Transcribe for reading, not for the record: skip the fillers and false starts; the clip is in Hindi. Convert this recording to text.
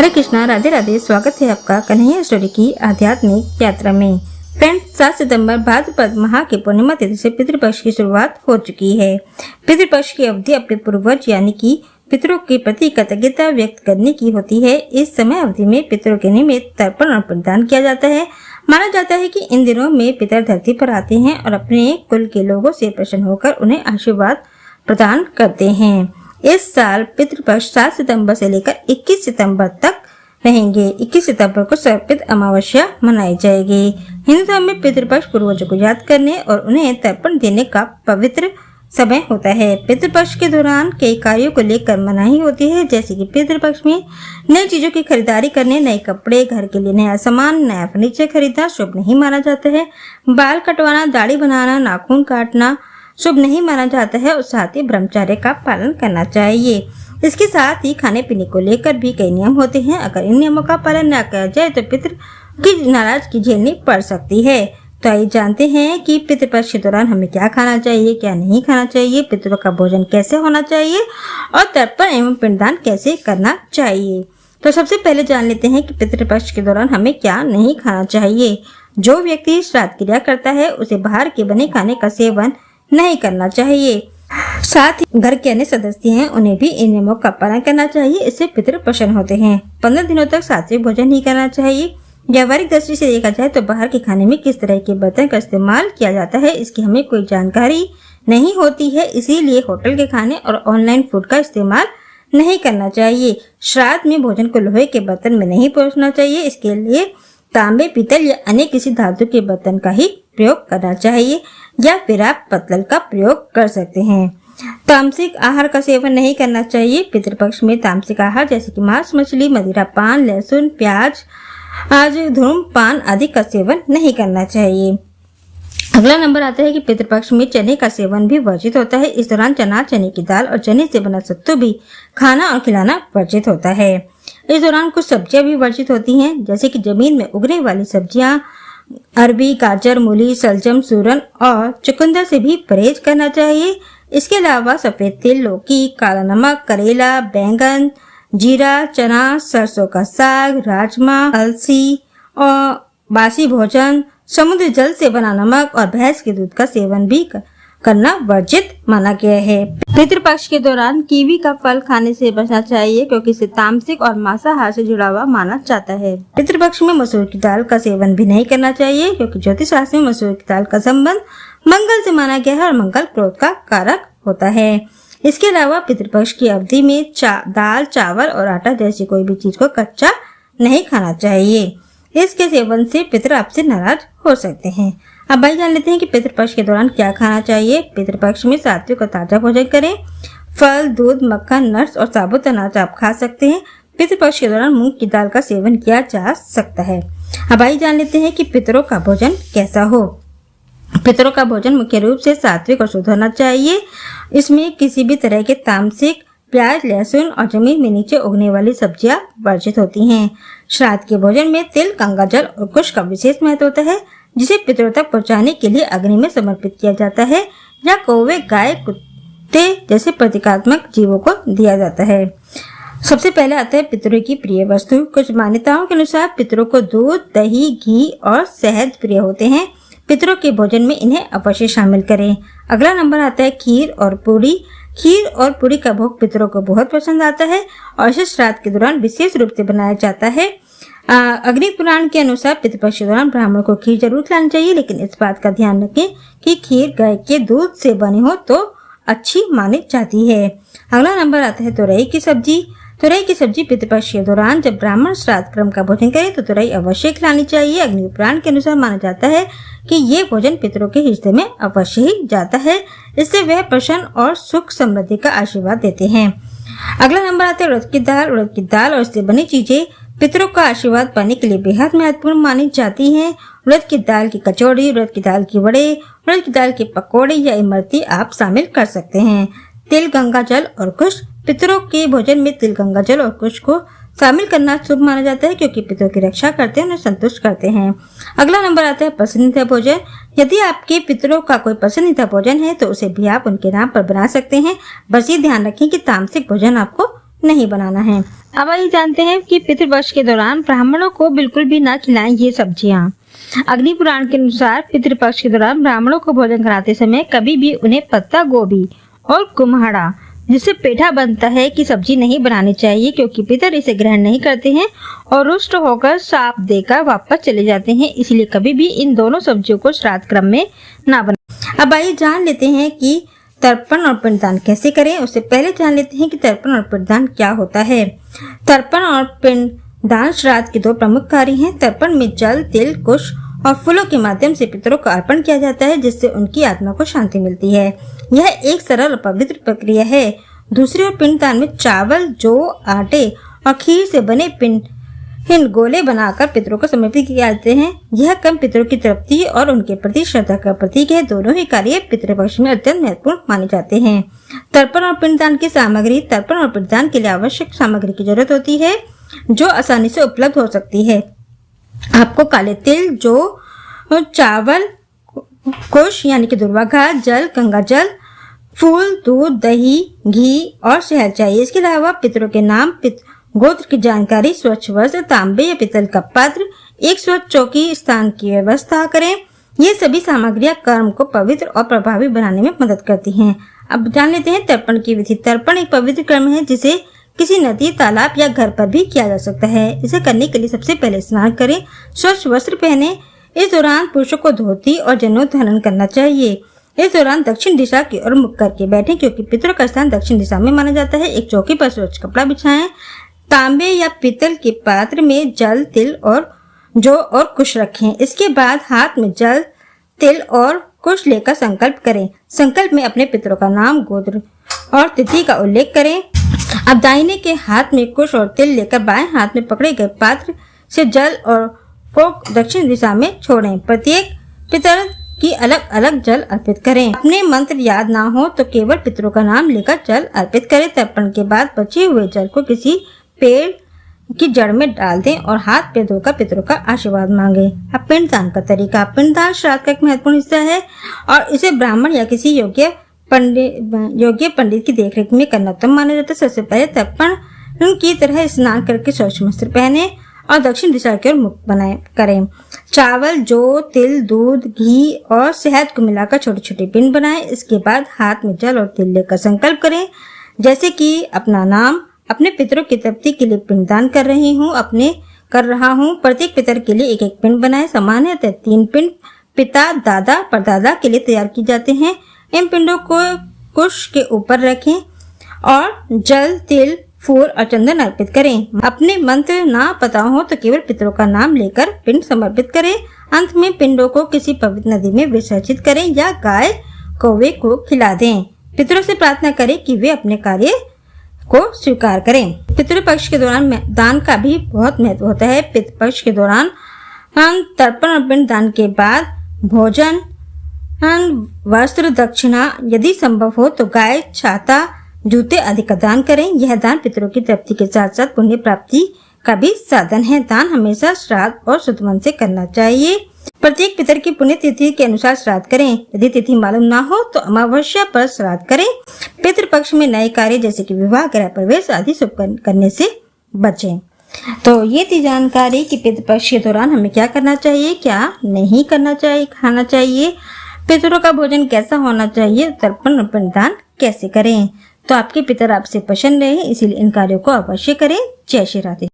हरे कृष्णा, राधे राधे। स्वागत है आपका कन्हैया स्टोरी की आध्यात्मिक यात्रा में। फ्रेंड, 7 सितंबर भाद्रपद माह की पूर्णिमा तिथि से पितृपक्ष की शुरुआत हो चुकी है। पितृपक्ष की अवधि अपने पूर्वज यानी कि पितरों के प्रति कृतज्ञता व्यक्त करने की होती है। इस समय अवधि में पितरों के निमित्त तर्पण और प्रदान किया जाता है। माना जाता है कि इन दिनों में पितर धरती पर आते हैं और अपने कुल के लोगों से प्रसन्न होकर उन्हें आशीर्वाद प्रदान करते हैं। इस साल पितृपक्ष 7 सितंबर से लेकर 21 सितंबर तक रहेंगे। 21 सितंबर को सर्पित अमावस्या मनाई जाएगी। हिंदू धर्म में पितृपक्ष पूर्वजों को याद करने और उन्हें तर्पण देने का पवित्र समय होता है। पितृपक्ष के दौरान कई कार्यों को लेकर मनाही होती है, जैसे कि पितृपक्ष में नई चीजों की खरीदारी करने, नए कपड़े, घर के लिए नया सामान, नया फर्नीचर खरीदना शुभ नहीं माना जाता है। बाल कटवाना, दाढ़ी बनाना, नाखून काटना शुभ नहीं माना जाता है और साथ ही ब्रह्मचर्य का पालन करना चाहिए। इसके साथ ही खाने पीने को लेकर भी कई नियम होते हैं। अगर इन नियमों का पालन न किया जाए तो पितृ की नाराजगी झेलनी पड़ सकती है। तो आइए जानते हैं कि पितृपक्ष के दौरान हमें क्या खाना चाहिए, क्या नहीं खाना चाहिए, पितरों का भोजन कैसे होना चाहिए और तर्पण एवं पिंडदान कैसे करना चाहिए। तो सबसे पहले जान लेते हैं कि पितृपक्ष के दौरान हमें क्या नहीं खाना चाहिए। जो व्यक्ति श्राद्ध क्रिया करता है उसे बाहर के बने खाने का सेवन नहीं करना चाहिए। साथ ही घर के अन्य सदस्य हैं, उन्हें भी इन नियमों का पालन करना चाहिए। इससे पितृ प्रसन्न होते हैं। 15 दिनों तक सात्विक भोजन नहीं करना चाहिए। व्यावहारिक दृष्टि से देखा जाए तो बाहर के खाने में किस तरह के बर्तन का इस्तेमाल किया जाता है, इसकी हमें कोई जानकारी नहीं होती है। इसीलिए होटल के खाने और ऑनलाइन फूड का इस्तेमाल नहीं करना चाहिए। श्राद्ध में भोजन को लोहे के बर्तन में नहीं परोसना चाहिए। इसके लिए तांबे, पीतल या अन्य किसी धातु के बर्तन का ही प्रयोग करना चाहिए, या फिर आप पत्तल का प्रयोग कर सकते हैं। तामसिक आहार का सेवन नहीं करना चाहिए। पितृपक्ष में तामसिक आहार जैसे कि मांस, मछली, मदिरा पान, लहसुन, प्याज, आज धूम्रपान आदि का सेवन नहीं करना चाहिए। अगला नंबर आता है कि पितृपक्ष में चने का सेवन भी वर्जित होता है। इस दौरान चना, चने की दाल और चने से बना सत्तू भी खाना और खिलाना वर्जित होता है। इस दौरान कुछ सब्जियां भी वर्जित होती हैं, जैसे कि जमीन में उगने वाली सब्जियां अरबी, गाजर, मूली, सलजम, सूरन और चुकंदर से भी परहेज करना चाहिए। इसके अलावा सफेद तिल, लौकी, काला नमक, करेला, बैंगन, जीरा, चना, सरसों का साग, राजमा, अलसी और बासी भोजन, समुद्री जल से बना नमक और भैंस के दूध का सेवन भी करना वर्जित माना गया है। पितृपक्ष के दौरान कीवी का फल खाने से बचना चाहिए, क्योंकि इसे तामसिक और मांसाहार से जुड़ा हुआ माना जाता है। पितृपक्ष में मसूर की दाल का सेवन भी नहीं करना चाहिए, क्योंकि ज्योतिष शास्त्र में मसूर की दाल का संबंध मंगल से माना गया है और मंगल क्रोध का कारक होता है। इसके अलावा पितृपक्ष की अवधि में दाल, चावल और आटा जैसी कोई भी चीज को कच्चा नहीं खाना चाहिए। इसके सेवन से पितर आपसे नाराज हो सकते हैं। अब भाई जान लेते हैं कि पितृपक्ष के दौरान क्या खाना चाहिए। पितृपक्ष में सात्विक और ताजा भोजन करें। फल, दूध, मक्खन, नट्स और साबुत अनाज आप खा सकते हैं। पितृपक्ष के दौरान मूंग की दाल का सेवन किया जा सकता है। अब भाई जान लेते हैं कि पितरों का भोजन कैसा हो। पितरों का भोजन मुख्य रूप से सात्विक और शुद्ध होना चाहिए। इसमें किसी भी तरह के तामसिक, प्याज, लहसुन और जमीन में नीचे उगने वाली सब्जियां वर्जित होती हैं। श्राद्ध के भोजन में तिल, गंगा जल और कुश का विशेष महत्व होता है, जिसे पितरों तक पहुंचाने के लिए अग्नि में समर्पित किया जाता है या कौवे, गाय, कुत्ते जैसे प्रतीकात्मक जीवों को दिया जाता है। सबसे पहले आता है पितरों की प्रिय वस्तु। कुछ मान्यताओं के अनुसार पितरों को दूध, दही, घी और शहद प्रिय होते हैं। पितरों के भोजन में इन्हें अवश्य शामिल करें। अगला नंबर आता है खीर और पूरी। खीर और पूरी का भोग पितरों को बहुत पसंद आता है और इसे श्राद्ध के दौरान विशेष रूप से बनाया जाता है। अग्नि पुराण के अनुसार पितृपक्ष के दौरान ब्राह्मण को खीर जरूर खिलानी चाहिए, लेकिन इस बात का ध्यान रखें कि खीर गाय के दूध से बनी हो तो अच्छी मानी जाती है। अगला नंबर आता है तुरई की सब्जी। तुरई की सब्जी पितृपक्ष के दौरान जब ब्राह्मण श्राद्ध क्रम का भोजन करे तो तुरई अवश्य खिलानी चाहिए। अग्नि पुराण के अनुसार माना जाता है कि ये भोजन पितरों के हृदय में अवश्य ही जाता है। इससे वह प्रसन्न और सुख समृद्धि का आशीर्वाद देते हैं। अगला नंबर आता है उड़द की दाल। उड़द की दाल और इससे बनी चीजें पितरों का आशीर्वाद पाने के लिए बेहद महत्वपूर्ण मानी जाती हैं। उड़द की दाल की कचौड़ी, उड़द की दाल की वड़े, उड़द की दाल के पकौड़े या इमरती आप शामिल कर सकते हैं। तिल, गंगा जल और कुश। पितरों के भोजन में तिल, गंगा जल और कुश को शामिल करना शुभ माना जाता है, क्योंकि पितरों की रक्षा करते हैं, उन्हें संतुष्ट करते हैं। अगला नंबर आता है पसंदीदा भोजन। यदि आपके पितरों का कोई पसंदीदा भोजन है तो उसे भी आप उनके नाम पर बना सकते हैं। बस ये ध्यान रखें कि तामसिक भोजन आपको नहीं बनाना है। अब आइए जानते हैं कि पितृपक्ष के दौरान ब्राह्मणों को बिल्कुल भी ना खिलाएं ये सब्जियां। अग्नि पुराण के अनुसार पितृपक्ष के दौरान ब्राह्मणों को भोजन कराते समय कभी भी उन्हें पत्ता गोभी और कुम्हड़ा, जिससे पेठा बनता है, की सब्जी नहीं बनानी चाहिए, क्योंकि पितर इसे ग्रहण नहीं करते हैं और रुष्ट होकर साप देकर वापस चले जाते हैं। इसलिए कभी भी इन दोनों सब्जियों को श्राद्ध क्रम में ना बनाएं। अब आइए जान लेते हैं कि तर्पण और पिंडदान कैसे करें। उससे पहले जान लेते हैं कि तर्पण और पिंडदान क्या होता है। तर्पण और पिंडदान श्राद्ध के दो प्रमुख कार्य हैं। तर्पण में जल, तिल, कुश और फूलों के माध्यम से पितरों को अर्पण किया जाता है, जिससे उनकी आत्मा को शांति मिलती है। यह एक सरल और पवित्र प्रक्रिया है। दूसरी ओर पिंडदान में चावल, जौ, आटे और खीर से बने पिंड गोले बनाकर पितरों को समर्पित किए जाते हैं। यह कर्म पितरों की तृप्ति और उनके प्रति श्रद्धा का प्रतीक है। दोनों ही कार्य पितृपक्ष में अत्यंत महत्वपूर्ण माने जाते हैं। तर्पण और पिंडदान की सामग्री। तर्पण और पिंडदान के लिए आवश्यक सामग्री की जरूरत होती है, जो आसानी से उपलब्ध हो सकती है। आपको काले तिल, जौ, चावल, कुश यानी कि दुर्वा घास, जल, गंगा जल, फूल, दूध, दही, घी और शहद चाहिए। इसके अलावा पितरों के नाम, गोत्र की जानकारी, स्वच्छ वस्त्र, तांबे या पीतल का पात्र, एक स्वच्छ चौकी स्थान की व्यवस्था करें। ये सभी सामग्रियां कर्म को पवित्र और प्रभावी बनाने में मदद करती हैं। अब जान लेते हैं तर्पण की विधि। तर्पण एक पवित्र कर्म है जिसे किसी नदी, तालाब या घर पर भी किया जा सकता है। इसे करने के लिए सबसे पहले स्नान करें, स्वच्छ वस्त्र पहने। इस दौरान पुरुषों को धोती और जनेऊ धारण करना चाहिए। इस दौरान दक्षिण दिशा की ओर मुख करके बैठें, क्योंकि पितरों का स्थान दक्षिण दिशा में माना जाता है। एक चौकी पर स्वच्छ कपड़ा बिछाएं। तांबे या पीतल के पात्र में जल, तिल और जौ और कुश रखें। इसके बाद हाथ में जल, तिल और कुश लेकर संकल्प करें। संकल्प में अपने पितरों का नाम, गोत्र और तिथि का उल्लेख करें। अब दाहिने के हाथ में कुश और तिल लेकर बाएं हाथ में पकड़े गए पात्र से जल और को दक्षिण दिशा में छोड़ें। प्रत्येक पितर की अलग अलग जल अर्पित करें। अपने मंत्र याद ना हो तो केवल पितरों का नाम लेकर जल अर्पित करें। तर्पण के बाद बचे हुए जल को किसी पेड़ की जड़ में डाल दें और हाथ पैर धोकर पितरों का आशीर्वाद मांगे। अब पिंडदान का तरीका। पिंडदान श्राद्ध का एक महत्वपूर्ण हिस्सा है और इसे ब्राह्मण या किसी योग्य पंडित की देखरेख में करना उत्तम माना जाता है। सबसे पहले तर्पण की तरह स्नान करके स्वच्छ वस्त्र पहने और दक्षिण दिशा की ओर मुख करें। चावल, जौ, तिल, दूध, घी और शहद को मिलाकर छोटे छोटे पिंड बनाएं। इसके बाद हाथ में जल और तिल लेकर संकल्प करें, जैसे कि अपना नाम, अपने पितरों की तृप्ति के लिए पिंडदान कर रहा हूँ। प्रत्येक पितर के लिए एक एक पिंड बनाएं। सामान्यतः 3 पिंड पिता, दादा, परदादा के लिए तैयार किए जाते हैं। इन पिंडों को कुश के ऊपर रखें और जल, तिल, फूल और चंदन अर्पित करें। अपने मंत्र ना पता हो तो केवल पितरों का नाम लेकर पिंड समर्पित करें। अंत में पिंडों को किसी पवित्र नदी में विसर्जित करें या गाय कौवे को खिला दें। पितरों से प्रार्थना करें कि वे अपने कार्य को स्वीकार करें। पितृपक्ष के दौरान दान का भी बहुत महत्व होता है। पितृपक्ष के दौरान तर्पण और पिंड दान के बाद भोजन, वस्त्र, दक्षिणा, यदि संभव हो तो गाय, छाता, जूते आदि का दान करें। यह दान पितरों की तृप्ति के साथ साथ पुण्य प्राप्ति का भी साधन है। दान हमेशा श्राद्ध और शुद्ध मन से करना चाहिए। प्रत्येक पितर की पुण्य तिथि के अनुसार श्राद्ध करें। यदि तिथि मालूम ना हो तो अमावस्या पर श्राद्ध करें। पितृपक्ष में नए कार्य जैसे कि विवाह, गृह प्रवेश आदि शुभ करने से बचें। तो ये थी जानकारी कि पितृपक्ष के दौरान हमें क्या करना चाहिए, क्या नहीं करना चाहिए, खाना चाहिए, पितरों का भोजन कैसा होना चाहिए, तर्पण और पिंडदान कैसे करें। तो आपके पितर आपसे प्रसन्न रहे, इसीलिए इन कार्यों को अवश्य करें। जय श्री राधे।